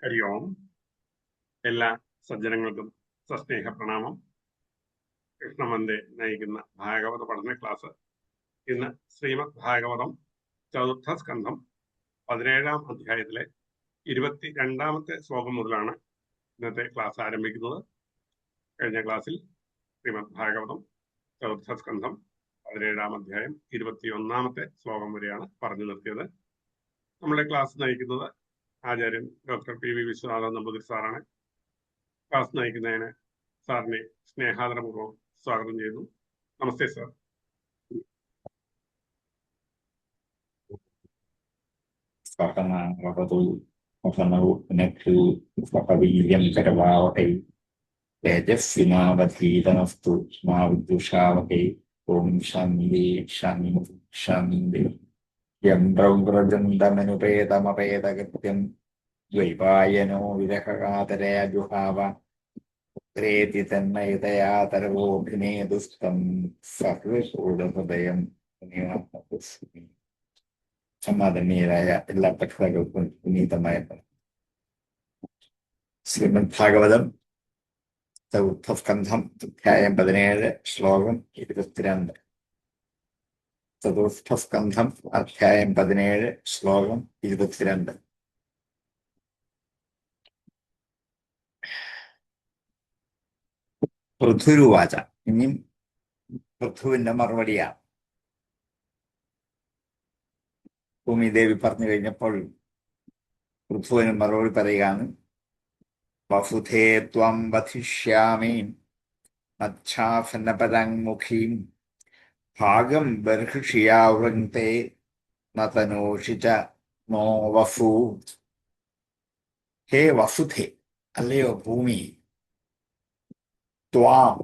ഹരി ഓം. എല്ലാ സജ്ജനങ്ങൾക്കും സസ്നേഹ പ്രണാമം. കൃഷ്ണമന്റെ നയിക്കുന്ന ഭാഗവത പഠന ക്ലാസ്. ഇന്ന് ശ്രീമദ് ഭാഗവതം ചതുർത്ഥ സ്കന്ധം 17-ാം അധ്യായത്തിലെ 22-ാമത്തെ ശ്ലോകം മുതലാണ് ഇന്നത്തെ ക്ലാസ് ആരംഭിക്കുന്നത്. കഴിഞ്ഞ ക്ലാസ്സിൽ ശ്രീമദ് ഭാഗവതം ചതുർത്ഥ സ്കന്ധം 17-ാം അധ്യായം 21-ാമത്തെ ശ്ലോകം വരെയാണ് പറഞ്ഞു നിർത്തിയത്. നമ്മുടെ ക്ലാസ് നയിക്കുന്നത് ആചാര്യൻ doctor P V Viswanathan Namboothiri സാറാണ്. ക്ലാസ് നയിക്കുന്നതിന് സാറിനെ സ്നേഹാദരപൂർവ്വം സ്വാഗതം ചെയ്യുന്നു. നമസ്തേ സാർ. തേജസ്വിനാവധീതനസ്തു മാ വിദ്യുഷാവഹേ. ഓം ശാന്തി ശാന്തി ശാന്തി. യന്ത്രൗഗ്രജന്തമനുപേതമപേതകൃത്യം ദ്വൈപായനോ വിരഹകാതരയ ജുഹാവ. േതി തന്മയതയാതരവോഭിനേതുസ്തം സർവശൂഢഹൃദയം. സമാധാനീയരായ എല്ലാ പക്ഷികൾക്കും പുനീതമായ ശ്രീമദ് ഭാഗവതം ചതുർത്ഥ സ്കന്ധം അധ്യായം 17 ശ്ലോകം 22. ചതുർത്ഥ സ്കന്ധം അധ്യായം 17 ശ്ലോകം 22. പൃഥുരുവാച. ഇനിയും പൃഥുവിന്റെ മറുപടിയാണ്. ഭൂമിദേവി പറഞ്ഞു കഴിഞ്ഞപ്പോൾ പൃഥുവിന് മറുപടി പറയുകയാണ്. വസുധേ ത്വം വധിഷ്യാമി മച്ഛാഫനപരങ്മുഖീം ഭാഗം ബർഹിഷ്യാവൃങ്ക്തേ ന തനോഷി ച നോ വസു. ഹേ വസുധേ, അല്ലയോ ഭൂമി, ത്വാം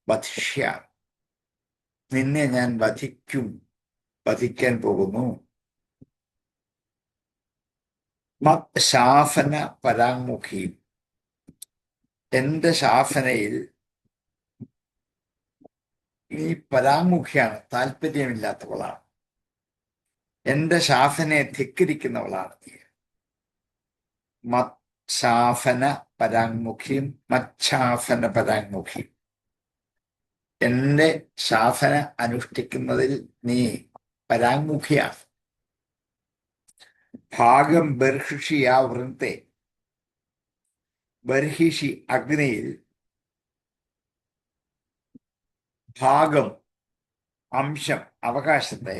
വധിഷ്യാമി, നിന്നെ ഞാൻ വധിക്കാൻ പോകുന്നു. മത് ശാസന പരാങ്മുഖി, എന്റെ ശാസനയിൽ ഈ പരാങ്മുഖിയാണ്, താല്പര്യമില്ലാത്തവളാണ്. എന്റെ ശാസനയെ ധിക്കരിക്കുന്നവളാണ് നീ. മത് ശാസന പരാങ്മുഖിയും മച്ഛാസന പരാങ്മുഖി, എന്റെ ശാസന അനുഷ്ഠിക്കുന്നതിൽ നീ പരാങ്മുഖിയാണ്. ഭാഗം ബർഹിഷിയാ വൃത്തെ, ബർഹിഷി അഗ്നിയിൽ ഭാഗം അംശം അവകാശത്തെ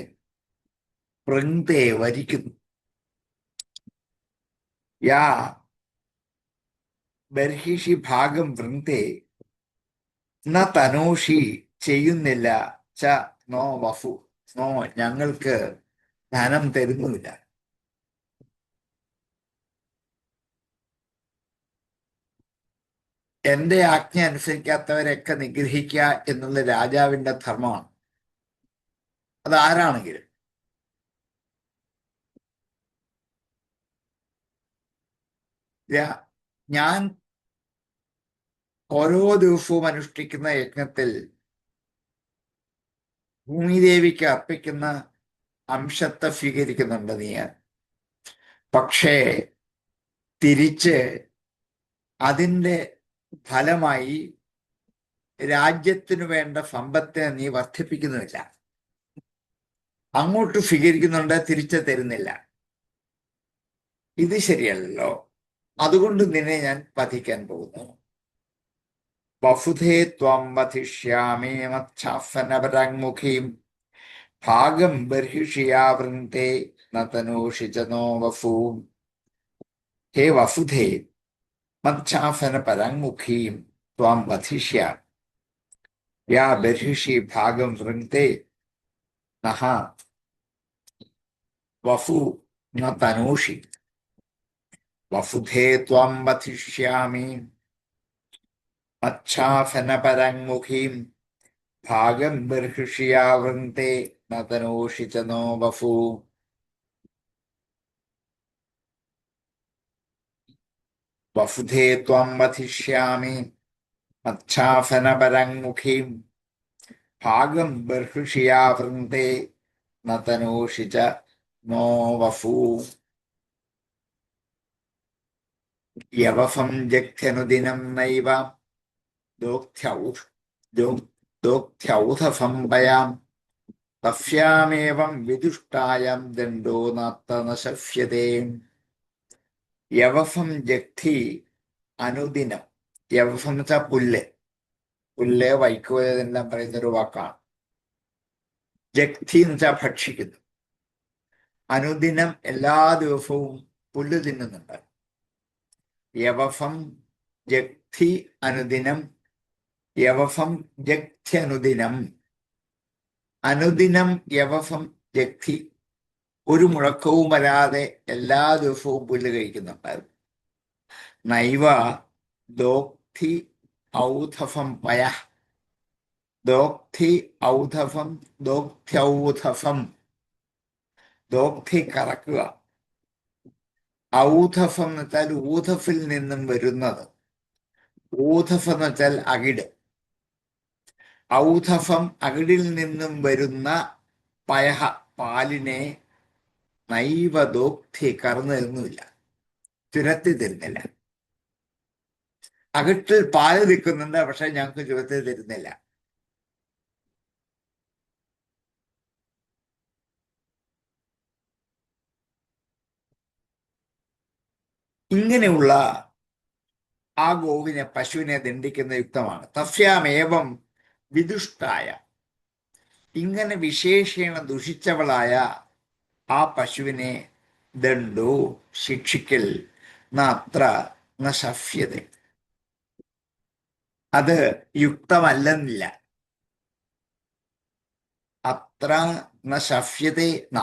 വൃന്തെ വരിക്കുന്നു. യാ ബർഹിഷി ഭാഗം വൃന്തെ ന തനോഷി, ചെയ്യുന്നില്ല, ച നോ വഫു, നോ ഞങ്ങൾക്ക് ധനം തരുന്നുമില്ല. എന്റെ ആജ്ഞ അനുസരിക്കാത്തവരെയൊക്കെ നിഗ്രഹിക്കുക എന്നുള്ള രാജാവിന്റെ ധർമ്മമാണ്. അതാരാണെങ്കിലും. ഞാൻ ഓരോ ദിവസവും അനുഷ്ഠിക്കുന്ന യജ്ഞത്തിൽ ഭൂമിദേവിക്ക് അർപ്പിക്കുന്ന അംശത്തെ സ്വീകരിക്കുന്നുണ്ട് നീ. പക്ഷേ തിരിച്ച് അതിൻ്റെ ഫലമായി രാജ്യത്തിനു വേണ്ട സമ്പത്തിനെ നീ വർദ്ധിപ്പിക്കുന്നുമില്ല. അങ്ങോട്ട് സ്വീകരിക്കുന്നുണ്ട്, തിരിച്ച് തരുന്നില്ല. ഇത് ശരിയല്ലോ. അതുകൊണ്ട് നിന്നെ ഞാൻ വധിക്കാൻ പോകുന്നു. വസുധേ ത്വം വധിഷ്യാമി മച്ഛാസനപരാങ്മുഖീം ഭാഗം ബർഹിഷിയാ വൃന്തെ ന തനോഷി ച നോ വസു. ഹേ വസുധേ, മച്ഛാസനപരാങ്മുഖീം ത്വം വധിഷ്യാമി യാ ബർഹിഷി ഭാഗം വൃന്തെ നഹ വസു ന തനോഷി. വസുധേ ത്വം വധിഷ്യാമി മച്ഛാസനപരാങ്മുഖീം ഭാഗം ബർഹിഷ്യാ വൃന്തെ ന തനോഷി ച നോ വസു. വസുധേ ത്വം വധിഷ്യാമി മച്ഛാസനപരാങ്മുഖീം ഭാഗം ബർഹിഷ്യാ വൃന്തെ ന തനോഷി ച നോ വസു. യവഫം ജഗ്ധ്യനുദിനം നൈവ ദോഗ്ധ്യൗഥഫം പയാം തസ്യാമേവം വിദുഷ്ടായാം ദണ്ഡോ നാത്ത ന ശഫ്യതേ. യവഫം ജഗ്ധി അനുദിനം. യവഫം എന്ന് വെച്ചാൽ പുല്ല്. പുല്ല്, വൈക്കോല്, ഇതെല്ലാം പറയുന്നൊരു വാക്കാണ്. ജഗ്ധി എന്ന് വെച്ചാൽ ഭക്ഷിക്കുന്നു. അനുദിനം എല്ലാ ദിവസവും പുല്ല് തിന്നുന്നുണ്ട്. യവഫം ജഗ്ധി അനുദിനം. യവഫം ജഗ്ധ്യനുദിനം. അനുദിനം യവഫം ജഗ്ധി. ഒരു മുഴക്കവും വരാതെ എല്ലാ ദിവസവും പുല്ല് കഴിക്കുന്നുണ്ടായിരുന്നു. നൈവ ദോഗ്ധി ഔഥഫം പയ. ദോഗ്ധി ഔഥഫം ദോഗ്ധ്യൗഥഫം. ദോഗ്ധി കറക്കുക. ഔഥഫം എന്ന് വെച്ചാൽ ഊഥഫിൽ നിന്നും വരുന്നത്. ഊഥഫ് എന്ന് വെച്ചാൽ അകിട്. ഔഥഫം അകിടിൽ നിന്നും വരുന്ന പയഹ പാലിനെ നൈവ ദോഗ്ധി കറന്നു തരുന്നില്ല, ചുരത്തി തരുന്നില്ല. അകിട്ടിൽ പാല് നിൽക്കുന്നുണ്ട്, പക്ഷെ ഞങ്ങൾക്ക് ചുരത്തി തരുന്നില്ല. ഇങ്ങനെയുള്ള ആ ഗോവിനെ, പശുവിനെ ദണ്ഡിക്കുന്ന യുക്തമാണ്. തസ്യാമേവം വിദുഷ്ടായ. ഇങ്ങനെ വിശേഷേണ ദുഷിച്ചവളായ ആ പശുവിനെ ദണ്ഡോ ശിക്ഷിക്കൽ അത്ര ന ശഫ്യത. അത് യുക്തമല്ലെന്നില്ല. അത്ര ന ശഫ്യത ന.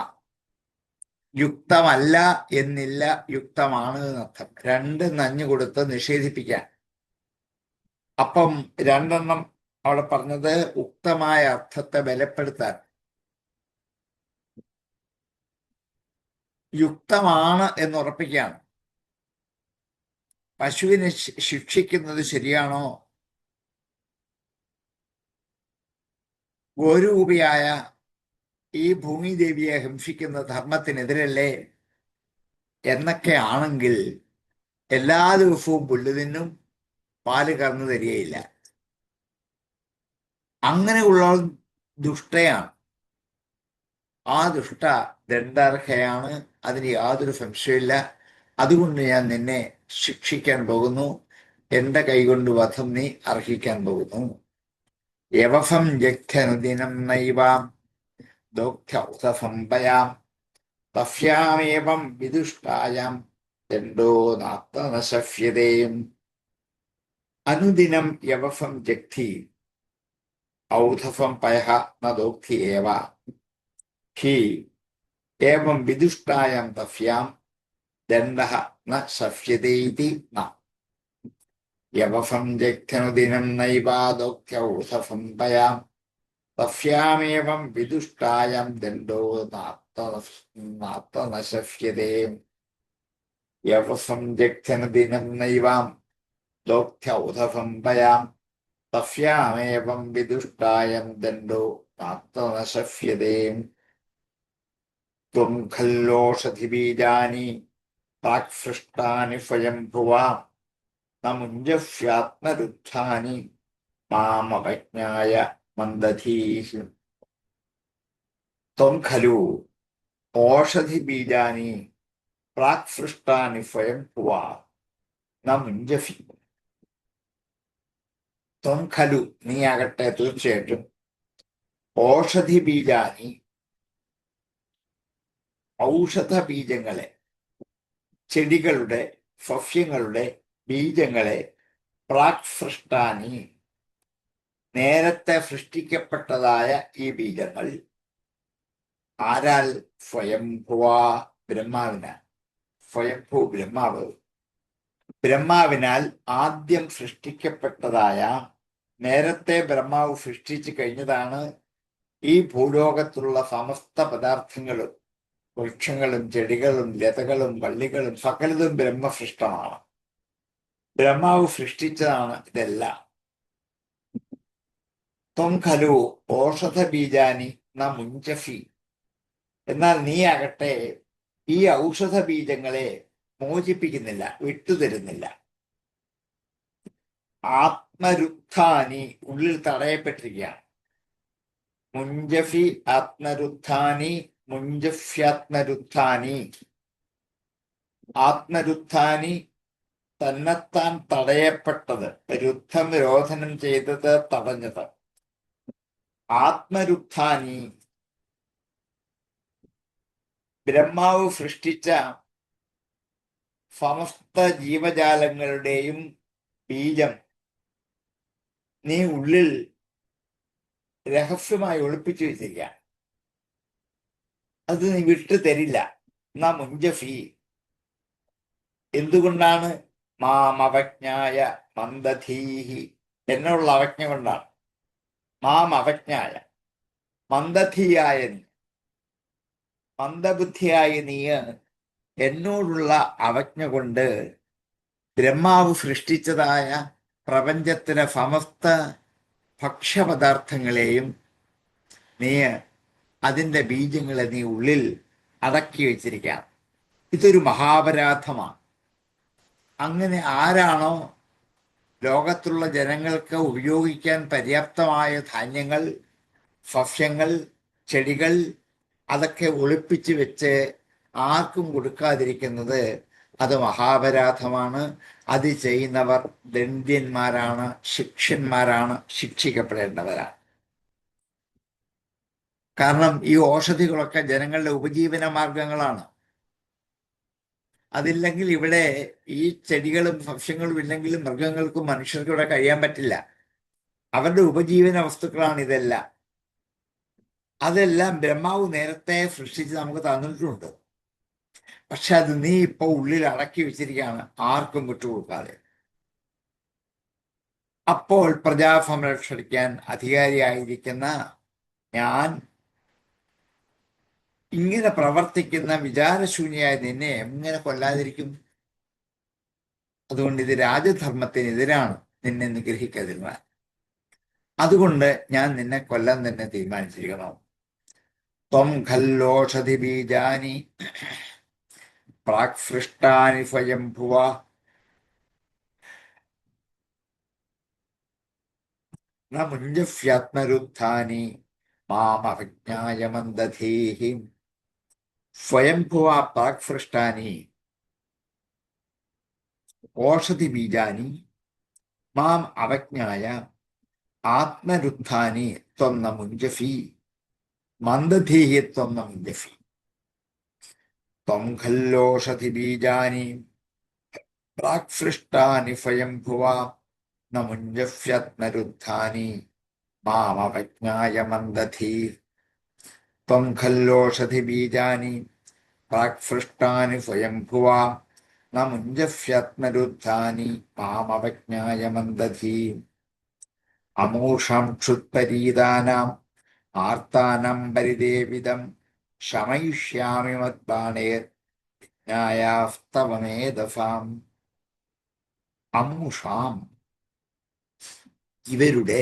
യുക്തമല്ല എന്നില്ല, യുക്തമാണ് എന്നർത്ഥം. രണ്ട് നഞ്ഞു കൊടുത്ത് നിഷേധിപ്പിക്കാൻ. അപ്പം രണ്ടെണ്ണം അവിടെ പറഞ്ഞത് ഉക്തമായ അർത്ഥത്തെ ബലപ്പെടുത്താൻ. യുക്തമാണ് എന്ന് ഉറപ്പിക്കുകയാണ്. പശുവിനെ ശിക്ഷിക്കുന്നത് ശരിയാണോ? ഗോരൂപിയായ ഈ ഭൂമിദേവിയെ ഹിംസിക്കുന്ന ധർമ്മത്തിനെതിരല്ലേ എന്നൊക്കെ ആണെങ്കിൽ എല്ലാ ദിവസവും പുല്ല് തിന്നും, പാല് കറന്നു തരികയില്ല. അങ്ങനെയുള്ള ദുഷ്ടയാണ്. ആ ദുഷ്ട ദണ്ഡാർഹയാണ്, അതിന് യാതൊരു സംശയമില്ല. അതുകൊണ്ട് ഞാൻ നിന്നെ ശിക്ഷിക്കാൻ പോകുന്നു. എന്റെ കൈകൊണ്ട് വധം നീ അർഹിക്കാൻ പോകുന്നു. യവഫം ജഗ്ധ്യനുദിനം നൈവാം ദോഗ്ധ്യൗഥഫം പയാം തസ്യാമേവം വിദുഷ്ടായാം ദണ്ഡോ നാത്ത ന ശഫ്യതേ. അനുദിനം യവഫം ജഗ്ധി ഔഥഫം പയഃ ന ദോഗ്ധി ഏവ ഹി ഏവം വിദുഷ്ടായാം തസ്യാം ദണ്ഡഃ ന ശഫ്യതേതി ന. യവഫം ജഗ്ധ്യനുദിനം നൈവാ ദോഗ്ധ്യൗഥഫം പയാം തസ്യാമേവം വിദുഷ്ടായാം ദണ്ഡോ നാത്ത ന ശഫ്യതേ. യവഫം ജഗ്ധ്യനുദിനം നൈവാം ദോഗ്ധ്യൗഥഫം പയാം തസ്യാമേവം വിദുഷ്ടായാം ദണ്ഡോ നാത്ത ന ശഫ്യതേ. ത്വം ഖല്ലോഷധിബീജാനി പ്രാക്സൃഷ്ടാനി സ്വയംഭുവാ ന മുഞ്ജസ്യാത്മരുദ്ധാനി മാമപജ്ഞായ മന്ദധീഃ. ത്വം ഖലു ഓഷധിബീജാനി പ്രാക്സൃഷ്ടാനി സ്വയംഭുവാ ന മുഞ്ജസി. ത്വം ഖലു നീയാകട്ടെ തീർച്ചയായിട്ടും ഓഷധി ബീജാനി ഔഷധ ബീജങ്ങളെ, ചെടികളുടെ സസ്യങ്ങളുടെ ബീജങ്ങളെ പ്രാക്സൃഷ്ടാനി നേരത്തെ സൃഷ്ടിക്കപ്പെട്ടതായ ഈ ബീജങ്ങൾ ആരാൽ? സ്വയംഭുവാ ബ്രഹ്മാവിനാൽ. സ്വയംഭൂ ബ്രഹ്മാവ്. ബ്രഹ്മാവിനാൽ ആദ്യം സൃഷ്ടിക്കപ്പെട്ടതായ, നേരത്തെ ബ്രഹ്മാവ് സൃഷ്ടിച്ചു കഴിഞ്ഞതാണ് ഈ ഭൂലോകത്തിലുള്ള സമസ്ത പദാർത്ഥങ്ങളും, വൃക്ഷങ്ങളും ചെടികളും ലതകളും വള്ളികളും സകലതും ബ്രഹ്മസൃഷ്ടമാണ്. ബ്രഹ്മാവ് സൃഷ്ടിച്ചതാണ് ഇതെല്ലാം. ത്വം ഖലു ഓഷധ ബീജാനി ന മുഞ്ചസി. എന്നാൽ നീ ആകട്ടെ ഈ ഔഷധ ബീജങ്ങളെ മോചിപ്പിക്കുന്നില്ല, വിട്ടുതരുന്നില്ല. ആത്മരുത്ഥാനി ഉള്ളിൽ തടയപ്പെട്ടിരിക്കുകയാണ്. മുഞ്ചഫി ആത്മരുത്ഥാനി, മുഞ്ചഫ്യാത്മരുത്ഥാനി. ആത്മരുത്ഥാനി തന്നെത്താൻ തടയപ്പെട്ടത്, രുദ്ധം രോധനം ചെയ്തത്, തടഞ്ഞത്. ആത്മരുത്ഥാനി ബ്രഹ്മാവ് സൃഷ്ടിച്ച സമസ്ത ജീവജാലങ്ങളുടെയും ബീജം നീ ഉള്ളിൽ രഹസ്യമായി ഒളിപ്പിച്ചു വെച്ചിരിക്കുക. അത് നീ വിട്ടു തരില്ല. എന്നാ മുഞ്ചഫി. എന്തുകൊണ്ടാണ്? മാമവജ്ഞായ മന്ദധീഹി, എന്നുള്ള അവജ്ഞ കൊണ്ടാണ്. മാമവജ്ഞായ, മന്ദധിയായ നീ, മന്ദബുദ്ധിയായ നീ എന്നോടുള്ള അവജ്ഞ കൊണ്ട് ബ്രഹ്മാവ് സൃഷ്ടിച്ചതായ പ്രപഞ്ചത്തിലെ സമസ്ത ഭക്ഷ്യപദാർത്ഥങ്ങളെയും നീ, അതിൻ്റെ ബീജങ്ങളെ നീ ഉള്ളിൽ അടക്കി വെച്ചിരിക്കാം. ഇതൊരു മഹാപരാധമാണ്. അങ്ങനെ ആരാണോ ലോകത്തുള്ള ജനങ്ങൾക്ക് ഉപയോഗിക്കാൻ പര്യാപ്തമായ ധാന്യങ്ങൾ, സസ്യങ്ങൾ, ചെടികൾ അതൊക്കെ ഒളിപ്പിച്ച് വെച്ച് ആർക്കും കൊടുക്കാതിരിക്കുന്നത്, അത് മഹാപരാധമാണ്. അത് ചെയ്യുന്നവർ ദണ്ഡ്യന്മാരാണ്, ശിക്ഷന്മാരാണ്, ശിക്ഷിക്കപ്പെടേണ്ടവരാണ്. കാരണം ഈ ഔഷധികളൊക്കെ ജനങ്ങളുടെ ഉപജീവന മാർഗങ്ങളാണ്. അതില്ലെങ്കിൽ ഇവിടെ ഈ ചെടികളും സസ്യങ്ങളും ഇല്ലെങ്കിലും മൃഗങ്ങൾക്കും മനുഷ്യർക്കും ഇവിടെ കഴിയാൻ പറ്റില്ല. അവരുടെ ഉപജീവന വസ്തുക്കളാണ് ഇതെല്ലാം. അതെല്ലാം ബ്രഹ്മാവ് നേരത്തെ സൃഷ്ടിച്ച് നമുക്ക് തന്നിട്ടുണ്ട്. പക്ഷെ അത് നീ ഇപ്പൊ ഉള്ളിൽ അടക്കി വെച്ചിരിക്കുകയാണ്, ആർക്കും വിട്ടുകൊടുക്കാതെ. അപ്പോൾ പ്രജാസംരക്ഷണിക്കാൻ അധികാരിയായിരിക്കുന്ന ഞാൻ ഇങ്ങനെ പ്രവർത്തിക്കുന്ന വിചാരശൂന്യായ നിന്നെ എങ്ങനെ കൊല്ലാതിരിക്കും? അതുകൊണ്ട് ഇത് രാജധർമ്മത്തിനെതിരാണ് നിന്നെ നിഗ്രഹിക്കാതിരുന്നാൽ. അതുകൊണ്ട് ഞാൻ നിന്നെ കൊല്ലാൻ തന്നെ തീരുമാനിച്ചിരിക്കണം. ത്വം ഖല്ലോഷധി ബീജാനി പ്രാക്സൃഷ്ടാനി സ്വയംഭുവ ന മുഞ്ചഫ്യാത്മരുദ്ധാനി മാമവിജ്ഞായ മന്ദധീഹി. സ്വയംഭുവ പ്രാക്സൃഷ്ടാനി ഓഷധി ബീജാനി മാം അവജ്ഞായ ആത്മരുദ്ധാനി ത്വം ന മുഞ്ചഫി മന്ദധീഹി ത്വം ന മുഞ്ചഫി. ത്വം ഖല്ലോഷധി ബീജാനി പ്രാക്സൃഷ്ടാനി സ്വയംഭുവ ന മുഞ്ചഫ്യാത്മരുദ്ധാനി മാമവജ്ഞായ മന്ദധീ. ത്വം ഖല്ലോഷധി ബീജാനി പ്രാക്സൃഷ്ടാനി സ്വയംഭുവ ന മുഞ്ചഫ്യാത്മരുദ്ധാനി മാമവജ്ഞായ മന്ദധീ. അമൂഷം ക്ഷുത്പരീതാനാം ആർത്താനം പരിദേവിതം ശമയിഷ്യാമി മദ്ബാണേർ ജ്ഞായാസ്തവമേധസാം. അമൂഷാം ഇവരുടെ,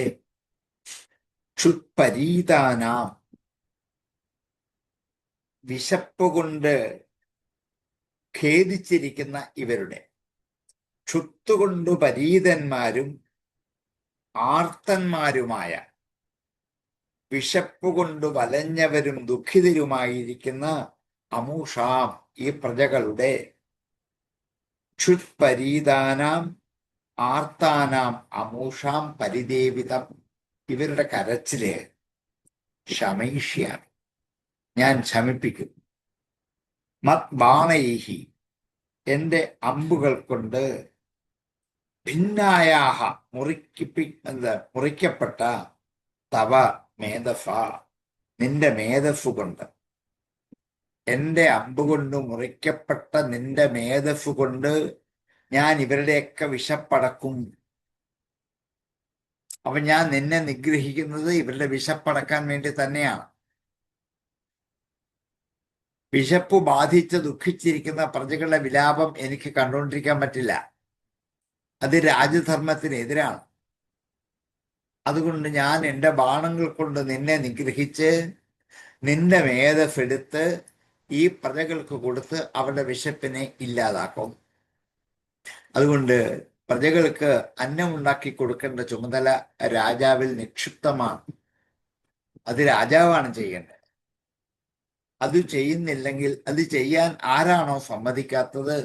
ക്ഷുത്പരീതാനാം വിശപ്പ് കൊണ്ട് ഖേദിച്ചിരിക്കുന്ന ഇവരുടെ, ക്ഷുത്തുകൊണ്ടു പരീതന്മാരും ആർത്തന്മാരുമായ, വിശപ്പുകൊണ്ട് വലഞ്ഞവരും ദുഃഖിതരുമായിരിക്കുന്ന അമൂഷാം ഈ പ്രജകളുടെ, ക്ഷുത്പരീതാനാം ആർത്താനാം അമൂഷാം പരിദേവിതം ഇവരുടെ കരച്ചില് ശമയിഷ്യാമി ഞാൻ ശമിപ്പിക്കും. മത് ബാണൈഹി എന്റെ അമ്പുകൾ കൊണ്ട്, ഭിന്നായാഹ മുറിക്കപ്പെട്ട, തവ മേധഫ നിന്റെ മേധസ്സു കൊണ്ട്, എന്റെ അമ്പുകൊണ്ട് മുറിക്കപ്പെട്ട നിന്റെ മേധസ്സു കൊണ്ട് ഞാൻ ഇവരുടെയൊക്കെ വിശപ്പടക്കും. അപ്പൊ ഞാൻ നിന്നെ നിഗ്രഹിക്കുന്നത് ഇവരുടെ വിശപ്പടക്കാൻ വേണ്ടി തന്നെയാണ്. വിശപ്പ് ബാധിച്ച് ദുഃഖിച്ചിരിക്കുന്ന പ്രജകളുടെ വിലാപം എനിക്ക് കണ്ടുകൊണ്ടിരിക്കാൻ പറ്റില്ല. അത് രാജധർമ്മത്തിനെതിരാണ്. അതുകൊണ്ട് ഞാൻ എൻ്റെ ബാണങ്ങൾ കൊണ്ട് നിന്നെ നിഗ്രഹിച്ച് നിന്റെ മേധസ്സെടുത്ത് ഈ പ്രജകൾക്ക് കൊടുത്ത് അവരുടെ വിശപ്പിനെ ഇല്ലാതാക്കും. അതുകൊണ്ട് പ്രജകൾക്ക് അന്നം ഉണ്ടാക്കി കൊടുക്കേണ്ട ചുമതല രാജാവിൽ നിക്ഷിപ്തമാണ്. അത് രാജാവാണ് ചെയ്യേണ്ടത്. അത് ചെയ്യുന്നില്ലെങ്കിൽ, അത് ചെയ്യാൻ ആരാണോ സമ്മതിക്കാത്തത്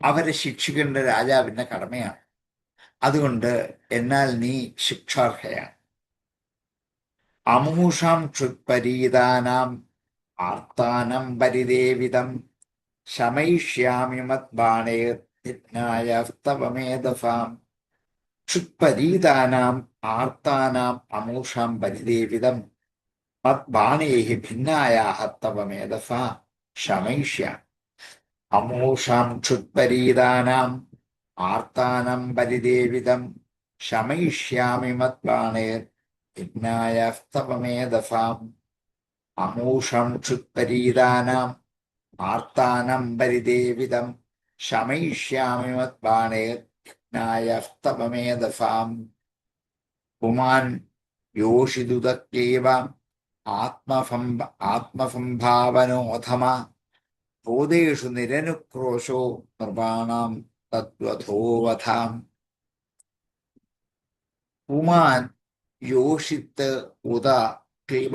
അവരെ ശിക്ഷിക്കേണ്ട രാജാവിന്റെ കടമയാണ്. അതുകൊണ്ട് എന്നാൽ നീ ശിക്ഷാർഹയാണ്. അമൂഷാം ക്ഷുത്പരീതാനാം ആർത്താനം പരിദേവിതം ശമയിഷ്യാമി മദ്ബാണേർനായസ്തവമേധസാം. ക്ഷുത്പരീതാനാം ആർത്താനാം അമൂഷാം പരിദേവിതം മദ്ബാണേഹി ഭിന്നായാഹ തവ മേധസാ ശമയിഷ്യാമി. അമൂഷാം ക്ഷുത്പരീതാനാം ആർത്താനം പരിദേവിതം ശമയിഷ്യാമി മദ്ബാണേർ ഭിന്നായാസ്തവ മേധസാം. അമൂഷം ക്ഷുത്പരീതാനാം ആർത്താനം പരിദേവിതം ശമയിഷ്യാമി മദ്ബാണേർ ഭിന്നായാസ്തവ മേധസാം. പുമാൻ യോഷിതുതക്യേവ ആത്മസംഭാവനോധമ ഭൂതേഷു നിരനുക്രോശോ നൃപാണാം തദ്വധോവധാം. പുമാൻ യോഷിത്ത് ഉദ ക്ലീബ.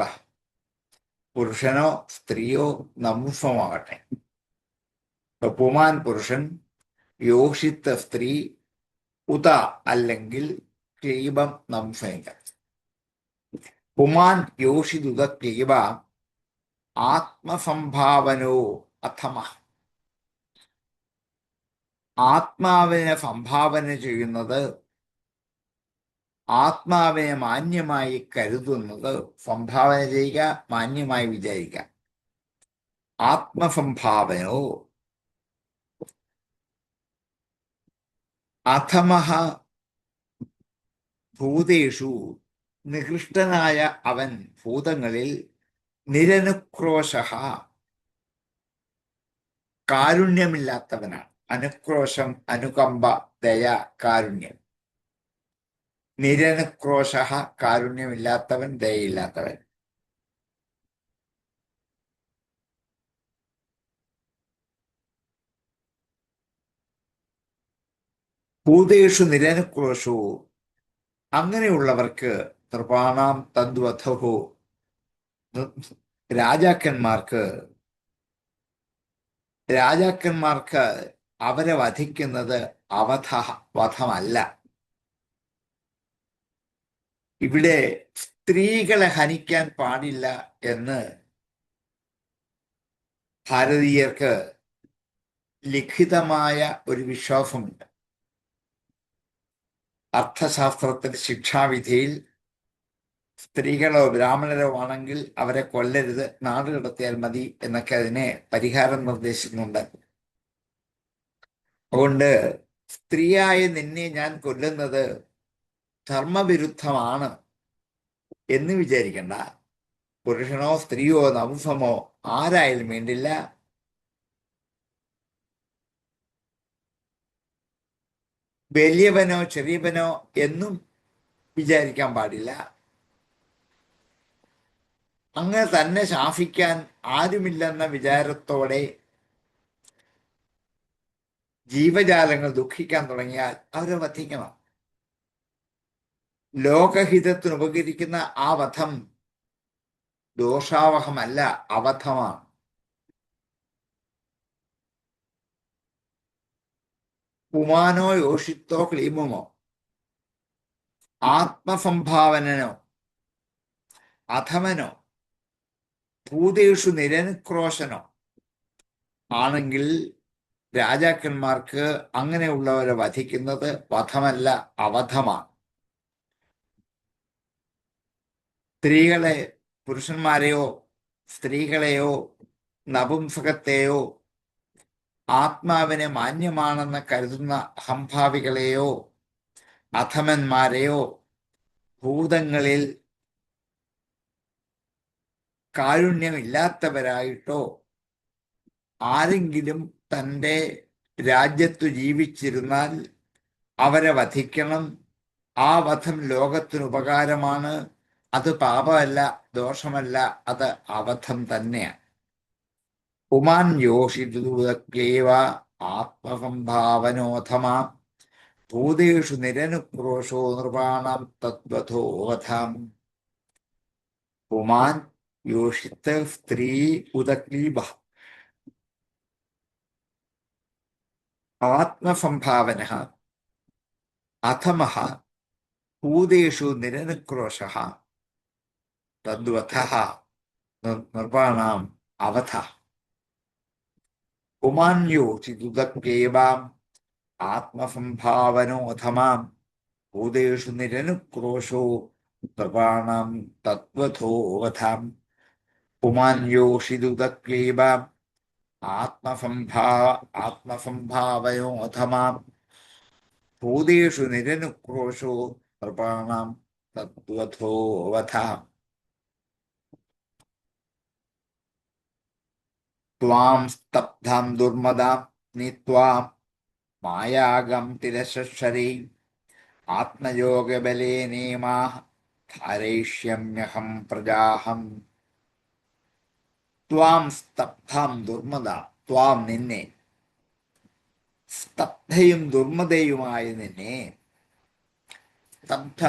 പുരുഷനോ സ്ത്രീയോ നംസമാകട്ടെ. പുമാൻ പുരുഷൻ, യോഷിത്ത് സ്ത്രീ, ഉദ അല്ലെങ്കിൽ ക്ലീബം നംസയില്ല. പുമാൻ യോഷിതുത ക്ലീബ ആത്മസംഭാവനോ അഥമ. ആത്മാവിനെ സംഭാവന ചെയ്യുന്നത്, ആത്മാവിനെ മാന്യമായി കരുതുന്നത്, സംഭാവന ചെയ്യുക, മാന്യമായി വിചാരിക്കുക. ആത്മസംഭാവനോ അഥമഃ ഭൂതേഷു. നികൃഷ്ടനായ അവൻ ഭൂതങ്ങളിൽ നിരനുക്രോശഃ കാരുണ്യമില്ലാത്തവനാണ്. അനുക്രോശം, അനുകമ്പ, ദയ, കാരുണ്യം. നിരനുക്രോശഃ കാരുണ്യമില്ലാത്തവൻ, ദയയില്ലാത്തവൻ. ഭൂതേഷു നിരനുക്രോശോ. അങ്ങനെയുള്ളവർക്ക് നൃപാണാം തദ്വധോ. രാജാക്കന്മാർക്ക് അവരെ വധിക്കുന്നത് വധമല്ല. ഇവിടെ സ്ത്രീകളെ ഹനിക്കാൻ പാടില്ല എന്ന് ഭാരതീയർക്ക് ലിഖിതമായ ഒരു വിശ്വാസമുണ്ട്. അർത്ഥശാസ്ത്രത്തിൽ ശിക്ഷാവിധിയിൽ സ്ത്രീകളോ ബ്രാഹ്മണരോ ആണെങ്കിൽ അവരെ കൊല്ലരുത്, നാട് കടത്തിയാൽ മതി എന്നൊക്കെ അതിനെ പരിഹാരം നിർദ്ദേശിക്കുന്നുണ്ട്. അതുകൊണ്ട് സ്ത്രീയായ നിന്നെ ഞാൻ കൊല്ലുന്നത് ധർമ്മവിരുദ്ധമാണ് എന്ന് വിചാരിക്കണ്ട. പുരുഷനോ സ്ത്രീയോ നംസമോ ആരായാലും വേണ്ടില്ല, വലിയവനോ ചെറിയവനോ എന്നും വിചാരിക്കാൻ പാടില്ല. അങ്ങനെ തന്നെ ശാസിക്കാൻ ആരുമില്ലെന്ന വിചാരത്തോടെ ജീവജാലങ്ങൾ ദുഃഖിക്കാൻ തുടങ്ങിയാൽ അവരെ വധിക്കണം. ലോകഹിതത്തിന് ഉപകരിക്കുന്ന ആ വധം ദോഷാവഹമല്ല, അവധമാണ്. പുമാനോ യോഷിത്തോ ക്ലീമമോ ആത്മസംഭാവനനോ അധമനോ ഭൂതേഷു നിരനുക്രോശനോ ആണെങ്കിൽ രാജാക്കന്മാർക്ക് അങ്ങനെയുള്ളവരെ വധിക്കുന്നത് വധമല്ല, അവധമാണ്. സ്ത്രീകളെ, പുരുഷന്മാരെയോ സ്ത്രീകളെയോ നപുംസകത്തെയോ ആത്മാവിനെ മാന്യമാണെന്ന് കരുതുന്ന അഹംഭാവികളെയോ അധമന്മാരെയോ ഭൂതങ്ങളിൽ കാരുണ്യമില്ലാത്തവരായിട്ടോ ആരെങ്കിലും തൻ്റെ രാജ്യത്തു ജീവിച്ചിരുന്നാൽ അവരെ വധിക്കണം. ആ വധം ലോകത്തിന് ഉപകാരമാണ്. അത് പാപമല്ല, ദോഷമല്ല, അത് അവധം തന്നെയാണ്. പുമാൻ യോഷിതൂതക്ലേവ ആത്മസംഭാവനോഥമാം ഭൂതേഷു നിരനുക്രോശോ നൃപാണം തദ്വഥോവധാം. പുമാൻ യോഷിത്ത സ്ത്രീ ഉദക്ലീബ ആത്മസംഭാവന അഥമഃ ഭൂതേഷു നിരനുക്രോശഃ തദ്വഥഃ നൃപാണാം അവധ. പുമാന്യോഷിതുദക്ലേവാം ആത്മസംഭാവനോഥമാം ഭൂതേഷു നിരനുക്രോശോ നൃപാണാം തദ്വഥോവധാം. പുമാന്യോഷിതുദക്ലേവാം ആത്മസംഭാവനോഥമാം ഭൂതേഷു നിരനുക്രോശോ നൃപാണാം തദ്വഥോവധാം. ത്വാം സ്തബ്ധാം ദുർമദാം നീത്വാം മായാഗം തിരശരീ ആത്മയോഗബലേനേമാ ധാരയിഷ്യമഹം പ്രജാഹം. ത്വാം സ്തബ്ധാം ദുർമദാം, ത്വാം നിന്നെ, സ്തബ്ധയും ദുർമതയുമായ നിന്നെ, സ്തബ്ധ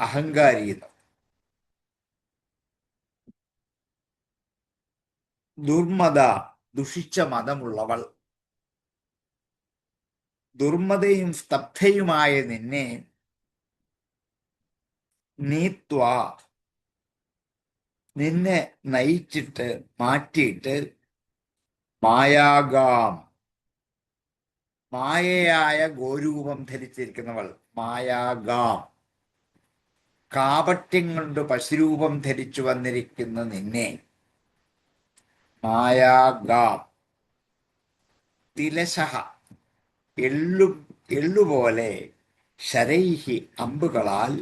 അഹങ്കാരിയെന്ന്, ദുർമത ദുഷിച്ച മതമുള്ളവൾ, ദുർമതയും സ്തബ്ധയുമായ നിന്നെ നീത്വാ നിന്നെ നയിച്ചിട്ട് മാറ്റിയിട്ട് മായാഗാം മായയായ ഗോരൂപം ധരിച്ചിരിക്കുന്നവൾ, മായാഗാം കാപട്യം കൊണ്ട് പശുരൂപം ധരിച്ചു വന്നിരിക്കുന്ന നിന്നെ, മായാഗാം തിലശഃ എള്ളുപോലെ, ശരൈഹി അമ്പുകളാൽ,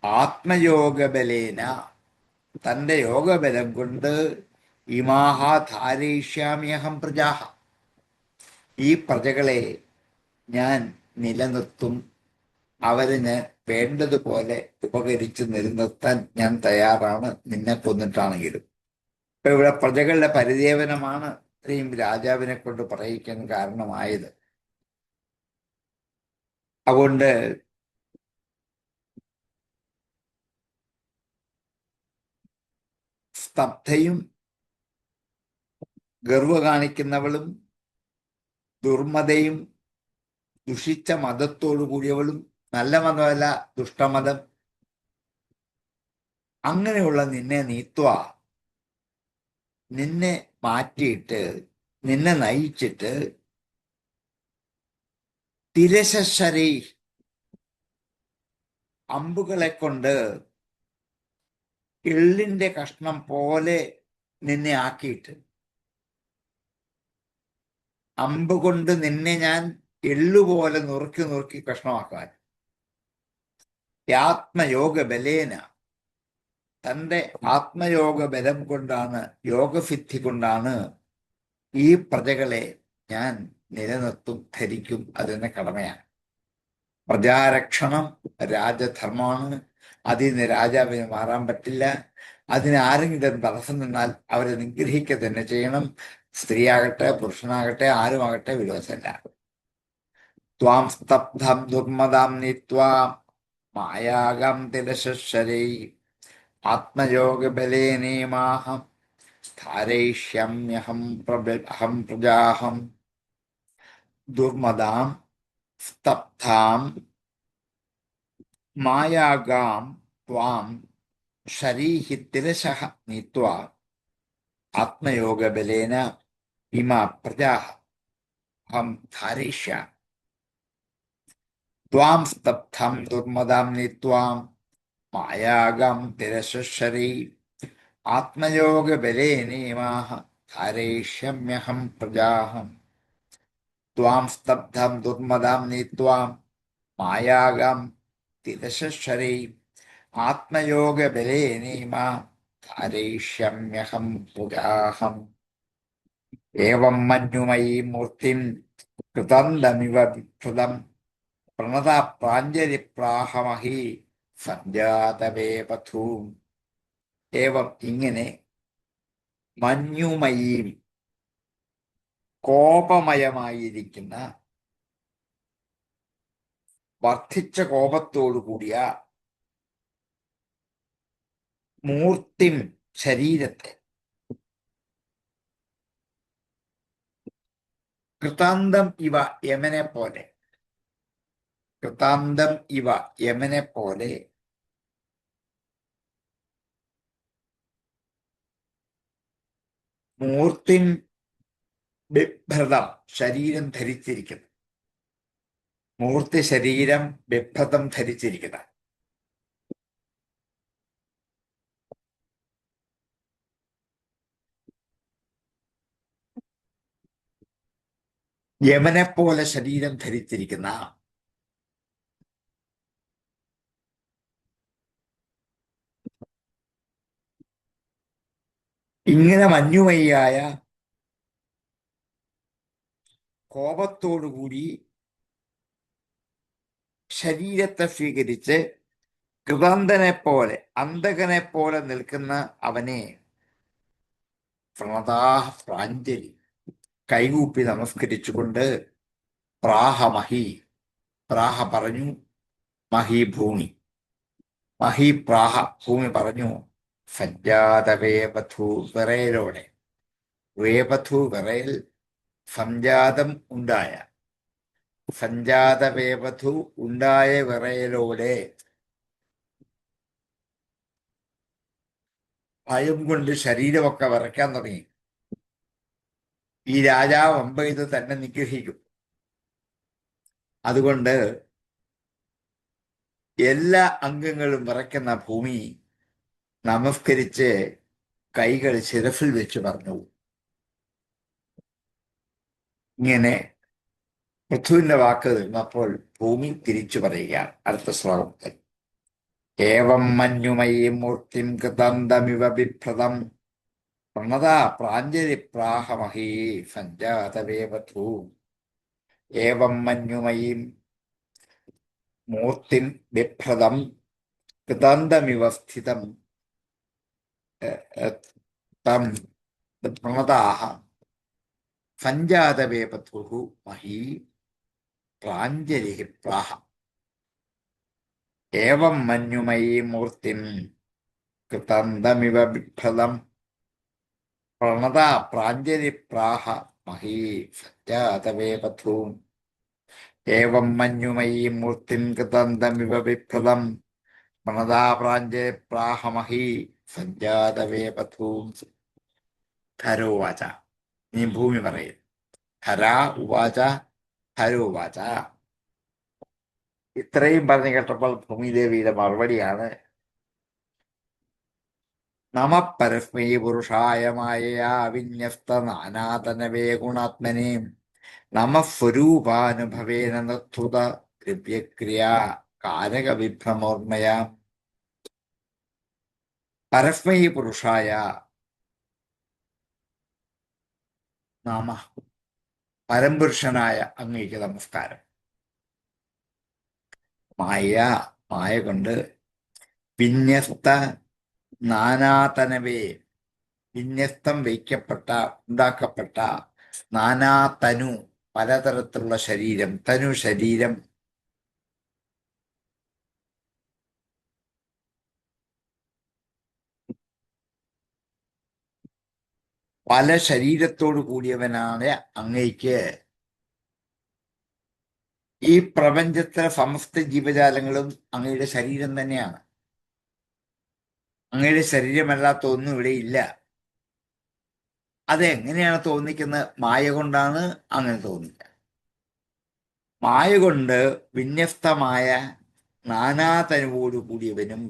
ആത്മയോഗബലേന തന്റെ യോഗബലം കൊണ്ട്, ഇമാഹ ധാരയിഷ്യാമ്യഹം പ്രജാഹ ഈ പ്രജകളെ ഞാൻ നിലനിർത്തും, അവരിന് വേണ്ടതുപോലെ ഉപകരിച്ച് നിലനിർത്താൻ ഞാൻ തയ്യാറാണ്, നിന്നെ കൊന്നിട്ടാണെങ്കിലും. ഇപ്പൊ ഇവിടെ പ്രജകളുടെ പരിദേവനമാണ് ഇത്രയും രാജാവിനെ കൊണ്ട് പറയിക്കാൻ കാരണമായത്. അതുകൊണ്ട് സ്തബ്ധയും ഗർവ കാണിക്കുന്നവളും ദുർമതയും ദുഷിച്ച മതത്തോടു കൂടിയവളും, നല്ല മതമല്ല ദുഷ്ടമതം, അങ്ങനെയുള്ള നിന്നെ നീത്വ നിന്നെ മാറ്റിയിട്ട് നിന്നെ നയിച്ചിട്ട് തിരശരീ അമ്പുകളെ കൊണ്ട് എള്ളിന്റെ കഷ്ണം പോലെ നിന്നെ ആക്കിയിട്ട്, അമ്പ് കൊണ്ട് നിന്നെ ഞാൻ എള്ളുപോലെ നുറുക്കി നുറുക്കി കഷ്ണമാക്കാൻ, ആത്മയോഗ ബലേന തന്റെ ആത്മയോഗ ബലം കൊണ്ടാണ്, യോഗസിദ്ധി കൊണ്ടാണ് ഈ പ്രജകളെ ഞാൻ നിലനിർത്തും, ധരിക്കും, അതിന് കടമയാണ്. പ്രജാരക്ഷണം രാജധർമ്മമാണ്. അതിന് രാജാവിന് മാറാൻ പറ്റില്ല. അതിന് ആരെങ്കിലും തടസ്സം നിന്നാൽ അവരെ നിഗ്രഹിക്കുക തന്നെ ചെയ്യണം. സ്ത്രീയാകട്ടെ പുരുഷനാകട്ടെ ആരുമാകട്ടെ വിരോധമല്ല. ത്വാം സ്തബ്ധം ദുർമദാം നീത്വാ മായാഗം തിലശരീ ആത്മയോഗബലേനേമാഹം ധാരയിഷ്യാമ്യഹം അഹം പ്രജാഹം. ദുർമദാം സ്തബ്ധാം മായാഗാം ത്വാം ശരീഹി തിലശഃ നീത്വാ ആത്മയോഗബലേന ഇമാ പ്രജാഃ അഹം ധാരയിഷ്യാമി. ത്വാം സ്തബ്ധം ദുർമദാം നീത്വാം മായാഗാം തിരശരീ ആത്മയോഗബലേനേമാഹ ധാരയിഷ്യാമ്യഹം പ്രജാഹം. ത്വാം സ്തബ്ധം ദുർമദാം നീത്വാം മായാഗാം തിരശരീ ആത്മയോഗബലേനേമാ ധാരയിഷ്യാമ്യഹം പ്രജാഹം. ഏവം മന്യുമയീ മൂർത്തിം കൃതന്തമിവ വിക്ഷുതം പ്രണത പ്രാഞ്ജലിപ്രാഹമഹി സഞ്ജാതവേപഥൂം. ഏവം ഇങ്ങനെ മഞ്ഞുമയീം കോപമയമായിരിക്കുന്ന വർദ്ധിച്ച കോപത്തോടു കൂടിയ മൂർത്തിം ശരീരത്തെ കൃതാന്തം ഇവ യമനെ പോലെ കൃതാന്തം ഇവ യമനെ പോലെ മൂർത്തിം ബിഭ്രതം ശരീരം ധരിച്ചിരിക്കുന്നു. മൂർത്തി ശരീരം ബിഭ്രതം ധരിച്ചിരിക്കുന്ന യമനെ പോലെ ശരീരം ധരിച്ചിരിക്കുന്ന ഇങ്ങനെ മഞ്ഞുമയ്യായ കോപത്തോടുകൂടി ശരീരത്തെ സ്വീകരിച്ച് കൃതാന്തനെ പോലെ അന്തകനെ പോലെ നിൽക്കുന്ന അവനെ പ്രണതാഹ പ്രാഞ്ജലി കൈകൂപ്പി നമസ്കരിച്ചുകൊണ്ട് പ്രാഹമഹി പ്രാഹ പറഞ്ഞു മഹി ഭൂമി മഹി പ്രാഹ ഭൂമി പറഞ്ഞു സഞ്ജാത വേപഥു വിറയലോടെ വേപഥു വിറയൽ സംജാതം ഉണ്ടായ സഞ്ജാത വേപഥു ഉണ്ടായ വിറയലോടെ ഭയം കൊണ്ട് ശരീരമൊക്കെ വിറയ്ക്കാൻ തുടങ്ങി. ഈ രാജാവ് അമ്പെയ്ത് തന്നെ നിഗ്രഹിക്കും. അതുകൊണ്ട് എല്ലാ അംഗങ്ങളും വിറയ്ക്കുന്ന ഭൂമി നമസ്കരിച്ച് കൈകൾ ശിരസിൽ വെച്ച് പറഞ്ഞു. ഇങ്ങനെ പൃഥുവിന്റെ വാക്ക് നിന്നപ്പോൾ ഭൂമി തിരിച്ചു പറയുക. അടുത്ത ശ്ലോകത്തിൽ ഏവം മഞ്ഞുമയി മൂർത്തിം കൃതന്തമിവ ബിഭ്രതം പ്രണതാ പ്രാഞ്ജലി പ്രാഹമഹീ സഞ്ജാതവേവധൂ. ഏവം മഞ്ഞുമയീം മൂർത്തിം ബിഭ്രതം കൃതാന്തമിവ സ്ഥിതം തം പ്രണതാഹ സഞ്ജാതവേപഥുഃ മഹീ പ്രാഞ്ജലി പ്രാഹ. ഏവം മഞ്ഞുമയീ മൂർത്തിം കൃതാന്തമിവ ബിഭ്രതം പ്രണതാ പ്രാഞ്ജലി പ്രാഹ മഹീ സഞ്ജാതവേപഥുഃ. ഏവം മഞ്ഞുമയീ മൂർത്തിം കൃതാന്തമിവ ബിഭ്രതം പ്രണതാ പ്രാഞ്ജലി പ്രാഹ മഹീ സഞ്ജാതവേപഥുഃ. ധരോവാച. നീ ഭൂമി പറയും. ധരാ ഉവാച ധരോവാച. ഇത്രയും പറഞ്ഞു കേട്ടപ്പോൾ ഭൂമിദേവിയുടെ മറുപടിയാണ് നമ പരസ്മൈ പുരുഷായ മായയാ വിന്യസ്ത നാനാതനവേ ഗുണാത്മനെ നമ സ്വരൂപാനുഭവേന നത്ഥുത ദ്രവ്യക്രിയാ കാരക വിഭ്രമോർമയ. പരസ്മൈ പുരുഷായ നാമ പരംപുരുഷനായ അങ്ങേക്ക് നമസ്കാരം. മായ കൊണ്ട് വിന്യസ്ത നാനാതനവേ വിന്യസ്തം വയ്ക്കപ്പെട്ട ഉണ്ടാക്കപ്പെട്ട നാനാതനു പലതരത്തിലുള്ള ശരീരം തനു ശരീരം പല ശരീരത്തോടു കൂടിയവനാണ് അങ്ങയ്ക്ക്. ഈ പ്രപഞ്ചത്തിലെ സമസ്ത ജീവജാലങ്ങളും അങ്ങയുടെ ശരീരം തന്നെയാണ്. അങ്ങയുടെ ശരീരമല്ലാത്ത ഒന്നും ഇവിടെ ഇല്ല. അതെങ്ങനെയാണ് തോന്നിക്കുന്നത്? മായ കൊണ്ടാണ് അങ്ങനെ തോന്നിക്കുക. മായ കൊണ്ട് വിന്യസ്തമായ നാനാതനുവോടു കൂടിയവനും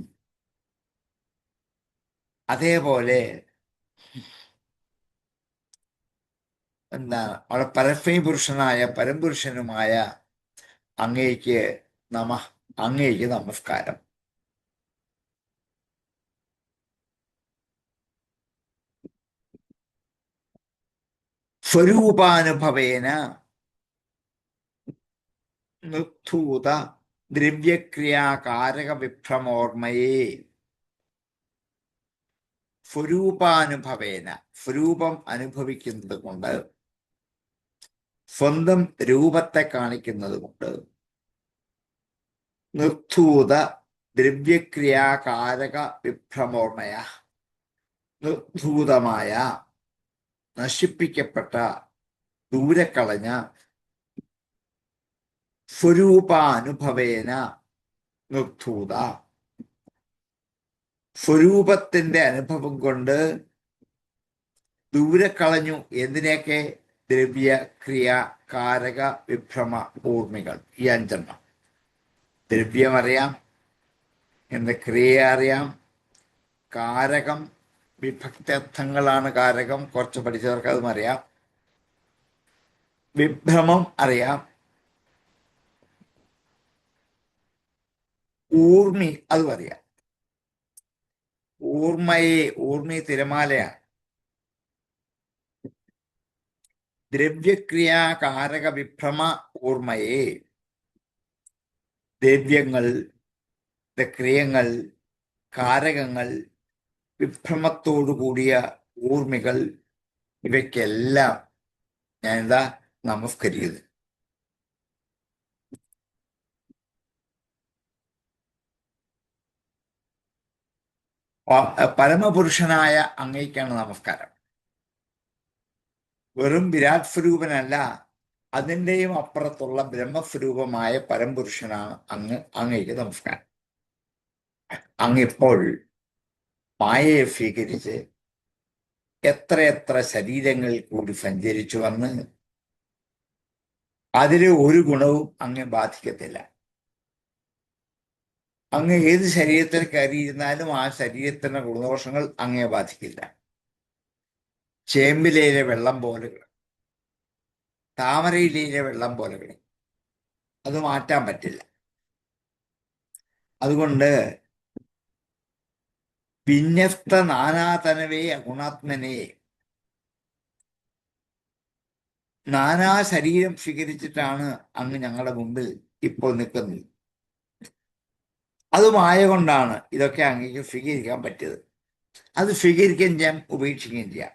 അതേപോലെ എന്താണ് അവിടെ പരസ്മൈ പുരുഷനായ പരംപുരുഷനുമായ അങ്ങേക്ക് അങ്ങേക്ക് നമസ്കാരം. സ്വരൂപാനുഭവേന നിർധൂത ദ്രവ്യക്രിയാകാരക വിഭ്രമോർമയേ. സ്വരൂപാനുഭവേന സ്വരൂപം അനുഭവിക്കുന്നത് കൊണ്ട് സ്വന്തം രൂപത്തെ കാണിക്കുന്നത് കൊണ്ട് നിർധൂത ദ്രവ്യക്രിയാകാരക വിഭ്രമോർമയ, നിർധൂതമായ, നശിപ്പിക്കപ്പെട്ട, ദൂരെ കളഞ്ഞ, സ്വരൂപാനുഭവേന നിർധൂത, സ്വരൂപത്തിന്റെ അനുഭവം കൊണ്ട് ദൂരെ കളഞ്ഞു. എന്തിനെയൊക്കെ? ദ്രവ്യ, ക്രിയ, കാരക, വിഭ്രമ, ഊർമികൾ. ഈ അഞ്ചെണ്ണം. ദ്രവ്യം അറിയാം, എന്ന് ക്രിയ അറിയാം, കാരകം വിഭക്തർത്ഥങ്ങളാണ് കാരകം, കുറച്ച് പഠിച്ചവർക്ക് അതും അറിയാം. വിഭ്രമം അറിയാം, ഊർമി അതും അറിയാം. ഊർമി തിരമാലയാണ്. ദ്രവ്യക്രിയ കാരക വിഭ്രമ ഊർമയെ, ദ്രവ്യങ്ങൾ, ക്രിയങ്ങൾ, കാരകങ്ങൾ, വിഭ്രമത്തോടു കൂടിയ ഊർമികൾ, ഇവയ്ക്കെല്ലാം ഞാൻ എന്താ നമസ്കരിക്കുന്നത്. പരമപുരുഷനായ അങ്ങേക്കാണ് നമസ്കാരം. വെറും വിരാട് സ്വരൂപനല്ല, അതിൻ്റെയും അപ്പുറത്തുള്ള ബ്രഹ്മസ്വരൂപമായ പരംപുരുഷനാണ് അങ്ങേക്ക് നമസ്കാരം. അങ്ങിപ്പോൾ മായയെ സ്വീകരിച്ച് എത്രയെത്ര ശരീരങ്ങൾ കൂടി സഞ്ചരിച്ചു വന്ന് അതിലെ ഒരു ഗുണവും അങ്ങെ ബാധിക്കത്തില്ല. അങ്ങ് ഏത് ശരീരത്തിൽ കയറിയിരുന്നാലും ആ ശരീരത്തിന്റെ ഗുണദോഷങ്ങൾ അങ്ങേ ബാധിക്കില്ല. ചേമ്പിലയിലെ വെള്ളം പോലെ, താമരയിലെ വെള്ളം പോലെ, അത് മാറ്റാൻ പറ്റില്ല. അതുകൊണ്ട് വിന്യസ്ത നാനാതനവേ ഗുണാത്മനെ, നാനാ ശരീരം സ്വീകരിച്ചിട്ടാണ് അങ്ങ് ഞങ്ങളുടെ മുമ്പിൽ ഇപ്പോൾ നിൽക്കുന്നത്. അതുമായ കൊണ്ടാണ് ഇതൊക്കെ അങ്ങേക്ക് സ്വീകരിക്കാൻ പറ്റിയത്. അത് സ്വീകരിക്കുകയും ചെയ്യാം, ഉപേക്ഷിക്കുകയും ചെയ്യാം.